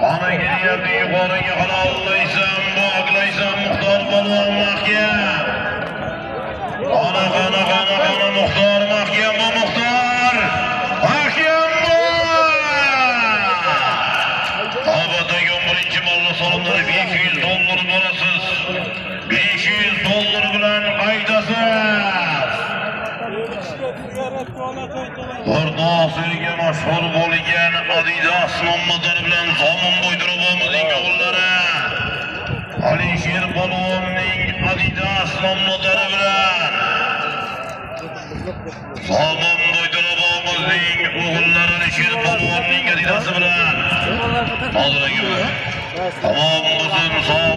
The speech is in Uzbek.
Ana geliyordu yukarıya halallaysan, bağlaysan muhtar balon mahkem. Ana muhtar mahkem bu muhtar. Mahkem bu. Havada birinci mallı salonları $500 parasız. $500 bilen kaydasız. Orada sürge maşhur bo'lgan Adidas nomlari bilan zomin bo'ydiribomizning o'g'illari. Alisher Polvonning Adidas nomlari bilan zomin bo'ydiribomizning o'g'illari Alisher Polvonning Adidas bilan. Hozir aka. Tamom bo'lsin.